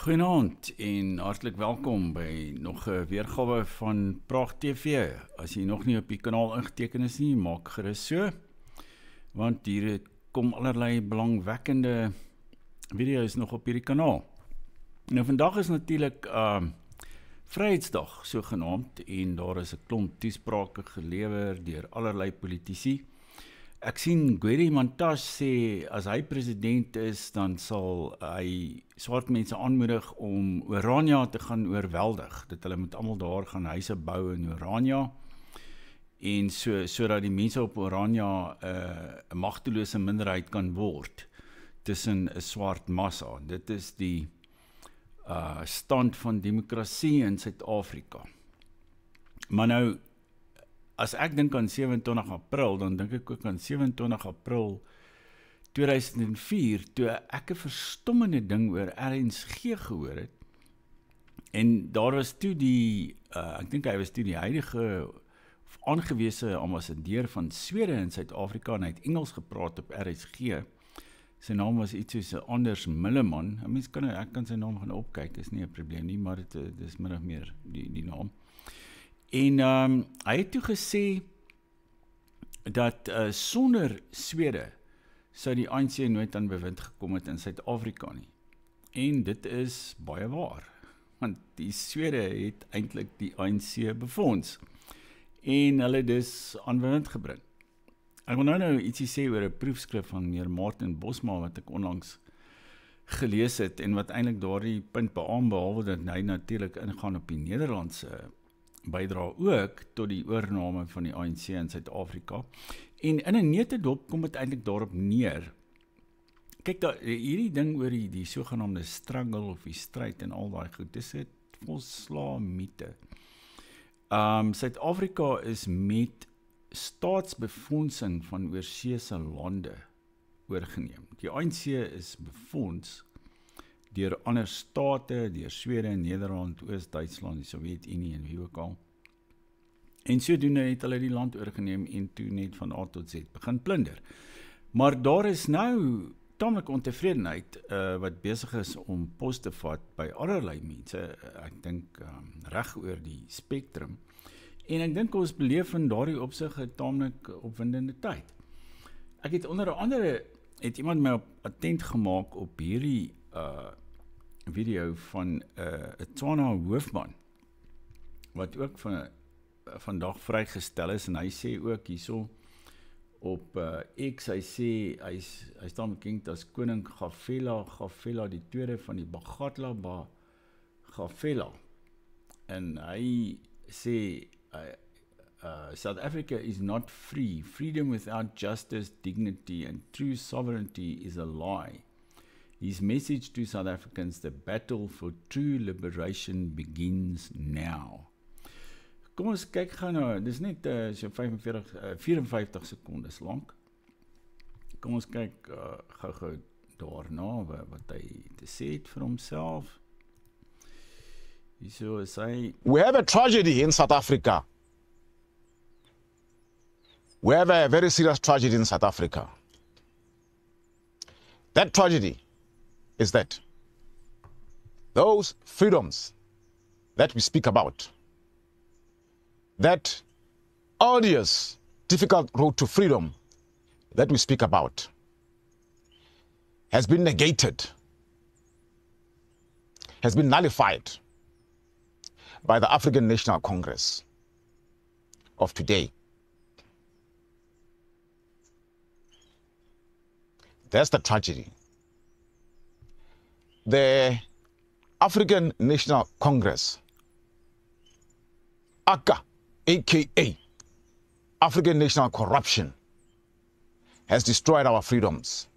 Goeienaand en hartlik welkom by nog 'n weergawe van Praag TV. As jy nog nie op die kanaal ingeteken is nie, maak gerus so, want hier kom allerlei belangwekkende video's nog op hierdie kanaal. Nou vandag is natuurlik Vryheidsdag sogenaamd en daar is 'n klomp toesprake gelewer deur allerlei politici. Ek sien Gwede Mantashe sê as hy president is, dan sal hy swart mense aanmoedig om Orania te gaan oorweldig, dat hulle moet almal daar gaan huise bou in Orania, en sodat die mense op Orania 'n magtelose minderheid kan word tussen 'n swart massa. Dit is die stand van demokrasie in Suid-Afrika. Maar nou, as ek dink aan 27 April, dan dink ek ook aan 27 April 2004, toe ek 'n verstommende ding oor RNG gehoor het, en daar was toe ek dink hy was toe die huidige of aangewese ambassadeur van Swede in Suid-Afrika, en hy het Engels gepraat op RSG. Sy naam was iets soos Anders Milleman. Ek kan sy naam gaan opkyk, is nie 'n probleem nie, maar dit is min of meer die naam. En hy het toe gesê dat sonder Swede sou die ANC nooit aan bewind gekom het in Suid-Afrika nie. En dit is baie waar, want die Swede het eintlik die ANC befonds en hulle dus aan bewind gebring. Ek wil nou ietsie sê oor 'n proefskrif van meneer Martin Bosma wat ek onlangs gelees het en wat eintlik daardie punt beamoen, behalwe dat hy natuurlik ingaan op die Nederlandse bydra ook tot die oorname van die ANC in Suid-Afrika. En in 'n neutedop kom dit eintlik daarop neer. Kyk, hierdie ding oor die sogenaamde struggle of die stryd en al daai goed, dis 'n volslae mite. Suid-Afrika is met staatsbefondsing van oorseese lande oorgeneem. Die ANC is befonds deur ander state, deur Swede, Nederland, Oos-Duitsland, die Sowjetunie en wie ook al. En sodoende het hulle die land oorgeneem en toe net van A tot Z begin plunder. Maar daar is nou tamelik ontevredenheid wat besig is om pos te vat by allerlei mense, ek dink reg oor die spektrum. En ek dink ons beleef in daardie opsig 'n tamelik opwindende tyd. Ek het onder andere, het iemand my attent gemaak op hierdie video van 'n Tswana hoofman, wat ook vandag vrygestel is, en hy sê ook hierso op X, hy sê, hy staan bekend as koning Gafela die tweede van die Bagatla Gafela, en hy sê, South Africa is not free. Freedom without justice, dignity, and true sovereignty is a lie. His message to South Africans, the battle for true liberation begins now. Kom ons kyk gou nou, dis net so 54 sekondes lank. Kom ons kyk gou daarna wat hy te sê het vir homself. Hierso is hy. We have a tragedy in South Africa. We have a very serious tragedy in South Africa. That tragedy is that those freedoms that we speak about, that odious, difficult road to freedom that we speak about, has been negated, has been nullified by the African National Congress of today. That's the tragedy. The African National Congress, ACA, aka African National Corruption, has destroyed our freedoms.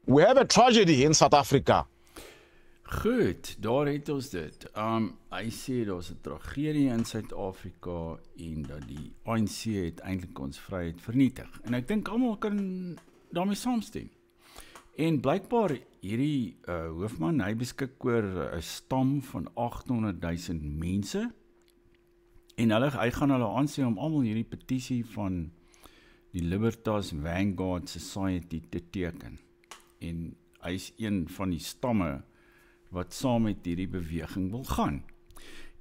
We have a tragedy in South Africa. Goed, daar het ons dit. Hy sê daar's 'n tragedie in Suid-Afrika en dat die ANC het eintlik ons vryheid vernietig. En ek dink almal kan daarmee saamstem. En blykbaar hierdie hoofman, hy beskik oor 'n stam van 800,000 mense. En hy gaan hulle aansê om almal hierdie petisie van die Libertas Vanguard Society te teken. En hy is een van die stamme wat saam met hierdie beweging wil gaan.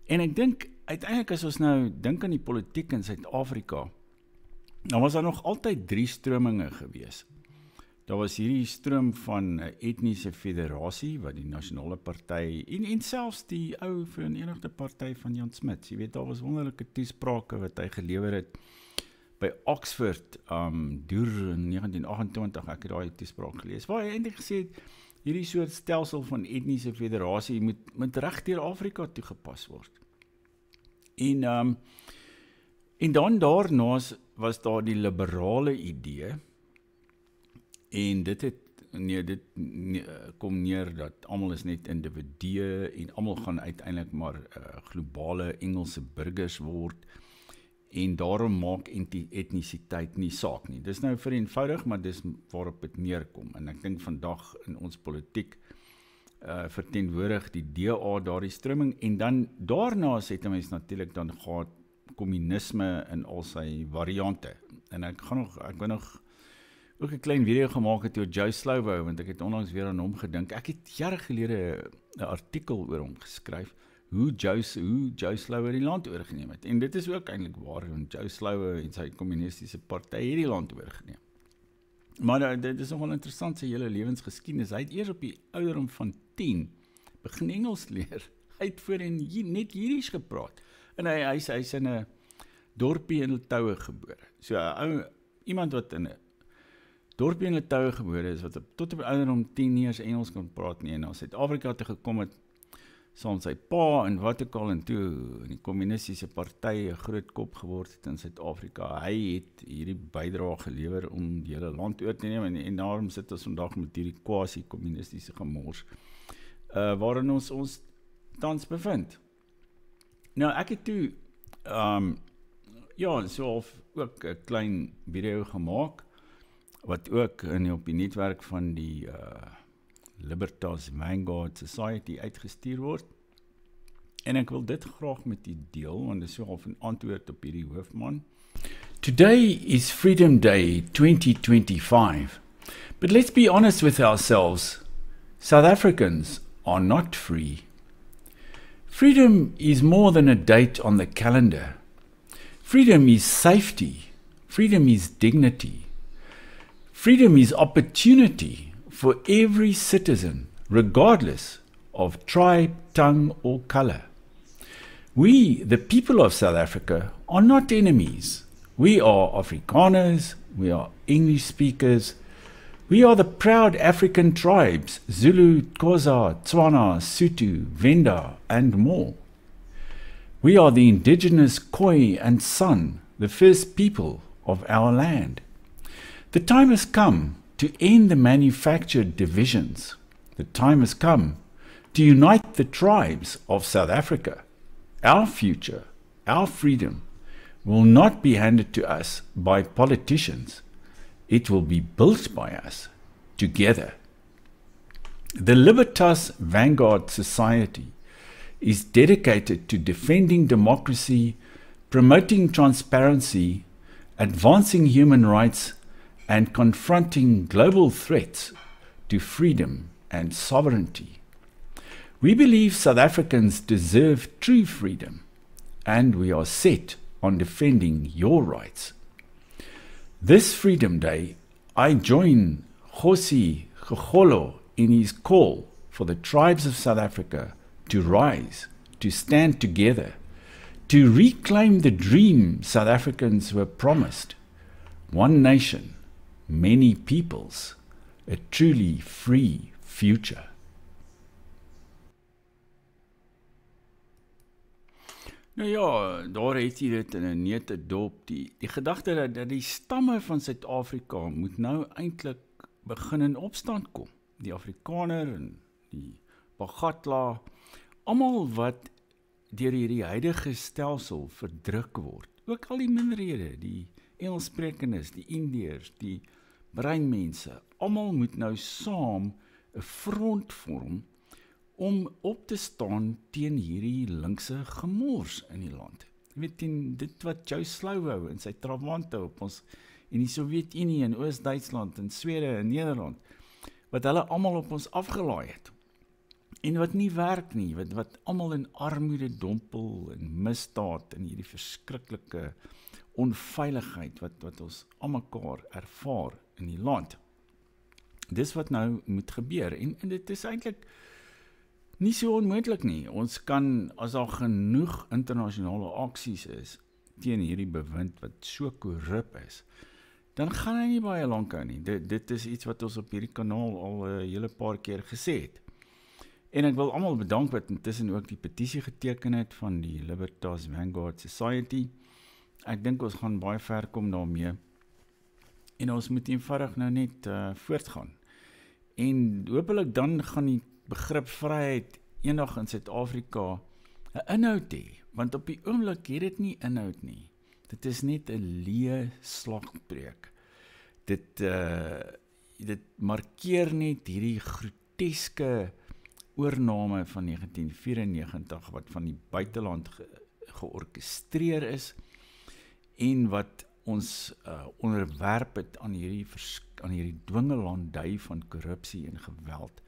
En ek dink, uiteindelik as ons nou dink aan die politiek in Suid-Afrika, dan was daar nog altyd 3 strominge gewees. Daar was hierdie stroom van 'n etniese federasie, wat die Nasionale Party, en selfs die ou Verenigde Party van Jan Smuts, jy weet, daar was wonderlike toesprake wat hy gelewer het, by Oxford, deur in 1928, ek het daai toespraak gelees, waar hy eintlik gesê het, hierdie soort stelsel van etniese federasie moet reg deur Afrika toegepas word. En dan daarna was daar die liberale idee, en dit kom neer dat almal is net individue, en almal gaan uiteindelik maar globale Engelse burgers word, en daarom maak etnisiteit nie saak nie. Dis nou vereenvoudig, maar dis waarop dit neerkom, en ek dink vandag in ons politiek verteenwoordig die DA daardie stroming, en dan daarna het mens natuurlik dan gehad kommunisme in al sy variante, en ek wil nog ook 'n klein video gemaak het oor Joe Slovo, want ek het onlangs weer aan hom gedink. Ek het jare gelede 'n artikel oor hom geskryf, hoe Joe Slovo die land oorgeneem het. En dit is ook eintlik waar, want Joe Slovo en sy kommunistiese party het die land oorgeneem. Maar dit is nogal interessant, sy hele lewensgeskiedenis. Hy het eers op die ouderdom van 10 begin Engels leer. Hy het voorheen net Jiddisch gepraat. En hy's in 'n dorpie in Litoue gebore. So iemand wat in 'n dorpie in Litoue gebore is, wat tot op die ouderdom 10 nie eens Engels kan praat nie, en na Suid-Afrika toe gekom het, saam sy pa en wat ook al, en toe in die kommunistiese party 'n groot kop geword het in Suid-Afrika. Hy het hierdie bydrae gelewer om die hele land oor te neem, en daarom sit ons vandag met hierdie quasi-kommunistiese gemors, waarin ons tans bevind. Nou, ek het toe, so ook 'n klein video gemaak, wat ook op die netwerk van die Libertas Vanguard Society uitgestuur word. En ek wil dit graag met u deel, want dit is so half 'n antwoord op hierdie hoofman. Today is Freedom Day 2025. But let's be honest with ourselves. South Africans are not free. Freedom is more than a date on the calendar. Freedom is safety. Freedom is dignity. Freedom is opportunity for every citizen, regardless of tribe, tongue, or color. We, the people of South Africa, are not enemies. We are Afrikaners, we are English speakers, we are the proud African tribes, Zulu, Xhosa, Tswana, Sotho, Venda, and more. We are the indigenous Khoi and San, the first people of our land. The time has come to end the manufactured divisions. The time has come to unite the tribes of South Africa. Our future, our freedom, will not be handed to us by politicians. It will be built by us together. The Libertas Vanguard Society is dedicated to defending democracy, promoting transparency, advancing human rights, and confronting global threats to freedom and sovereignty. We believe South Africans deserve true freedom, and we are set on defending your rights. This Freedom Day, I join Kgosi Kgolo in his call for the tribes of South Africa to rise, to stand together, to reclaim the dream South Africans were promised. One nation, many peoples, a truly free future. Nou ja, daar het jy dit in 'n neute dop, die gedagte dat die stamme van Suid-Afrika moet nou eintlik begin in opstand kom. Die Afrikaner en die Bagatla, almal wat deur hierdie huidige stelsel verdruk word. Ook al die minderhede, die Engelssprekendes, die Indiërs, die breinmense, almal moet nou saam 'n front vorm om op te staan teen hierdie linkse gemors in die land. Jy weet, teen dit wat Joe Slovo en sy trawante op ons in die Sowjetunie en Oos-Duitsland en Swede en Nederland, wat hulle almal op ons afgelaai het. en wat nie werk nie, wat almal in armoede dompel en misdaad en hierdie verskriklike onveiligheid wat ons almekaar ervaar in die land. Dis wat nou moet gebeur en dit is eintlik nie so onmoontlik nie. Ons kan, as daar genoeg internasionale aksies is teen hierdie bewind wat so korrup is, dan gaan hy nie baie lank hou nie. Dit is iets wat ons op hierdie kanaal al 'n hele paar keer gesê het. En ek wil almal bedank wat intussen ook die petisie geteken het van die Libertas Vanguard Society. Ek dink ons gaan baie ver kom daarmee. En ons moet eenvoudig nou net voortgaan. En hopelik dan gaan die begrip vryheid eendag in Suid-Afrika 'n inhoud hê, want op die oomblik het dit nie inhoud nie. Dit is net 'n leë slagbreek. Dit markeer net hierdie groteske oorname van 1994 wat van die buiteland georkestreer is en wat ons onderwerp het aan hierdie dwingelandry van korrupsie en geweld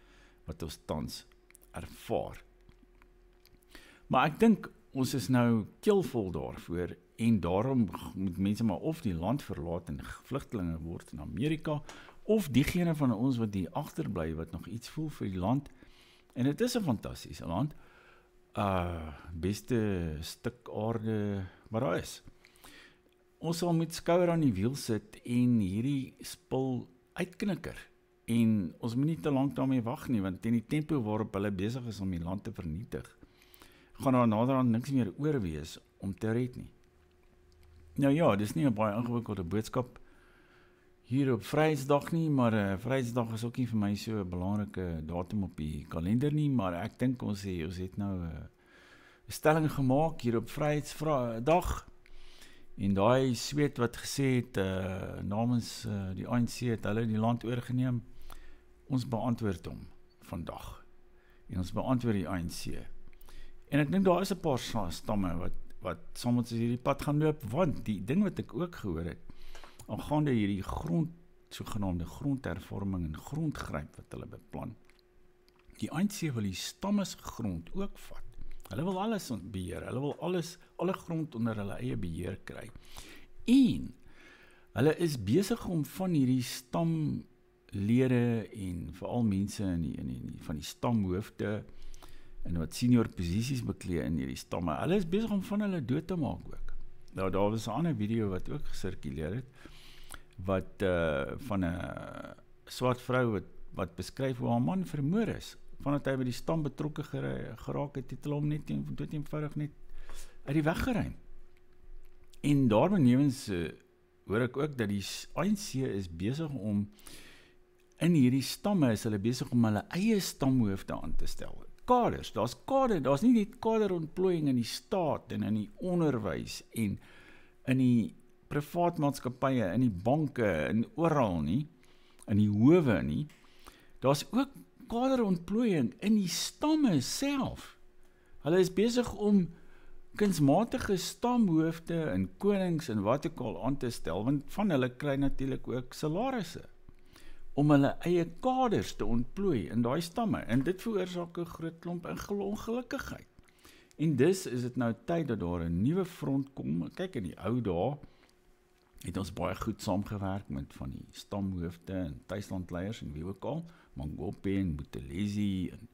wat ons tans ervaar. Maar ek dink ons is nou keelvol daarvoor en daarom moet mense maar of die land verlaat en vlugtelinge word in Amerika of diegene van ons wat hier agterbly wat nog iets voel vir die land. En dit is 'n fantastiese land. Beste stuk aarde wat daar is. Ons sal met skouer aan die wiel sit en hierdie spul uitknikker. En ons moet nie te lank daarmee wag nie, want teen die tempo waarop hulle besig is om die land te vernietig, gaan daar naderhand niks meer oor wees om te red nie. Nou ja, dis nie 'n baie ingewikkelde boodskap hier op Vryheidsdag nie, maar Vryheidsdag is ook nie vir my so 'n belangrike datum op die kalender nie, maar ek dink ons het nou 'n stelling gemaak hier op Vryheidsdag. En daai Sweet wat gesê het namens die ANC het hulle die land oorgeneem, ons beantwoord hom vandag. En ons beantwoord die ANC. En ek dink daar is 'n paar stamme wat saam met ons hierdie pad gaan loop, want die ding wat ek ook gehoor het, aangaande hierdie sogenaamde grondhervorming en grondgryp wat hulle beplan. Die ANC wil die stammesgrond ook vat. Hulle wil alles beheer, hulle wil alle grond onder hulle eie beheer kry. En hulle is besig om van hierdie stamlede en veral mense van die stamhoofde en wat senior posisies beklee in hierdie stamme, hulle is besig om van hulle dood te maak ook. Nou, daar was 'n ander video wat ook gesirkuleer het, wat van 'n swart vrou wat beskryf hoe haar man vermoor is, vandat hy by die stam betrokke geraak het, het hulle hom net eenvoudig net uit die weg geruim. En daarbenewens hoor ek ook dat die ANC is besig om, in hierdie stamme is hulle besig om hulle eie stamhoofde aan te stel. Kaders, daar's nie net kaderontplooiing in die staat en in die onderwys en in die privaat maatskappye, in die banke, en oral nie, in die howe nie. Daar's ook kaderontplooiing in die stamme self. Hulle is besig om kunsmatige stamhoofde en konings en wat ook al aan te stel, want van hulle kry natuurlik ook salarisse om hulle eie kaders te ontplooi in daai stamme. En dit veroorsaak 'n groot klomp ongelukkigheid. En dus is dit nou tyd dat daar 'n nuwe front kom. Kyk, in die ou dae het ons baie goed saamgewerk met van die stamhoofde en tuislandleiers en wie ook al, Mangophe en Buthelezi en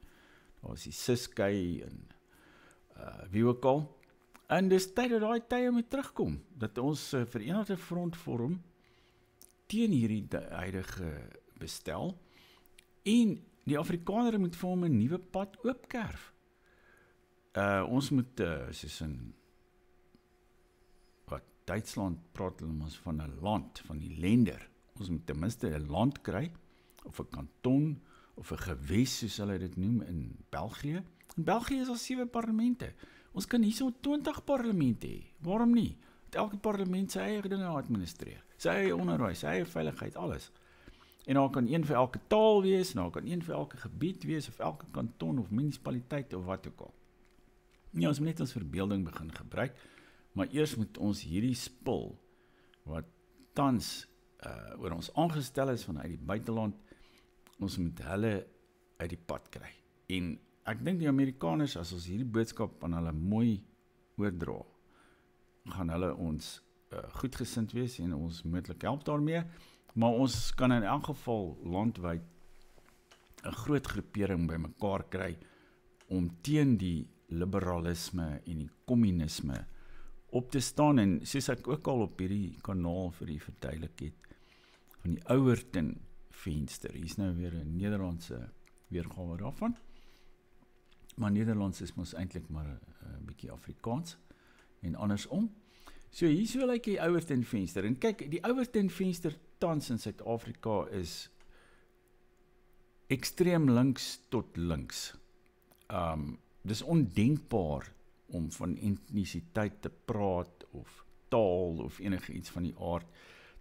daar was die Ciskei en wie ook al. En dis tyd dat daai tye moet terugkom, dat ons verenigde front vorm teen hierdie huidige bestel en die Afrikaner moet vir hom 'n nuwe pad oopkerf. Ons moet soos in Duitsland praat hulle ons van 'n land, van die länder. Ons moet ten minste 'n land kry, of 'n kanton, of 'n gewes, soos hulle dit noem in België. In België is daar 7 parlemente. Ons kan hierso 20 parlemente hê. Waarom nie? Dat elke parlement sy eie dinge administreer. Sy eie onderwys, sy eie veiligheid, alles. En daar kan een vir elke taal wees, en daar kan een vir elke gebied wees, of elke kanton of munisipaliteit of wat ook al. Ja, ons moet net ons verbeelding begin gebruik, maar eers moet ons hierdie spul, wat tans oor ons aangestel is vanuit die buiteland, ons moet hulle uit die pad kry. En ek dink die Amerikaners, as ons hierdie boodskap aan hulle mooi oordra, gaan hulle ons goedgesind wees en ons moontlik help daarmee, maar ons kan in elk geval landwyd 'n groot groepering bymekaar kry om teen die liberalisme en die kommunisme op te staan, en soos ek ook al op hierdie kanaal vir die verduidelik het, van die Ouwerton venster, hier is nou weer 'n Nederlandse weergawe daarvan, maar Nederlands is mos eintlik maar 'n bietjie Afrikaans, en andersom. So hier so lyk die Ouwerton venster, en kyk, die Ouwerton venster tans in Suid-Afrika is ekstreem links tot links. Dis ondenkbaar om van etnisiteit te praat, of taal, of enige iets van die aard.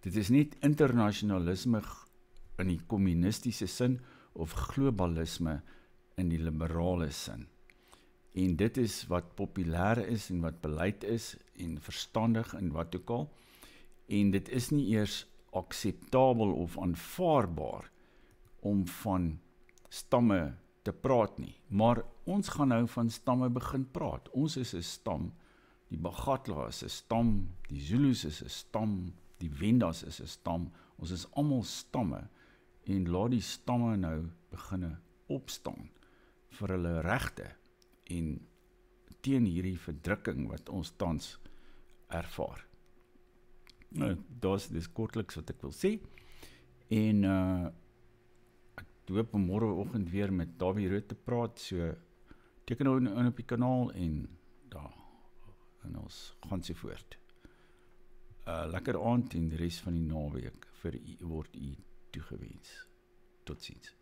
Dit is net internasionalisme in die kommunistiese sin, of globalisme in die liberale sin. En dit is wat populêr is, en wat beleid is, en verstandig, en wat ook al. En dit is nie eers akseptabel of aanvaarbaar om van stamme te praat nie. Maar ons gaan nou van stamme begin praat. Ons is 'n stam, die Bagatla is 'n stam, die Zulus is 'n stam, die Wendas is 'n stam, ons is almal stamme, en laat die stamme nou beginne opstaan vir hulle regte, en teen hierdie verdrukking wat ons tans ervaar. Nou, dis kortliks wat ek wil sê, en ek hoop môreoggend weer met Davie Rood te praat, so teken nou in op die kanaal, en ons gaan so voort. Lekker aand, en die res van die naweek word u toegewens. Totsiens.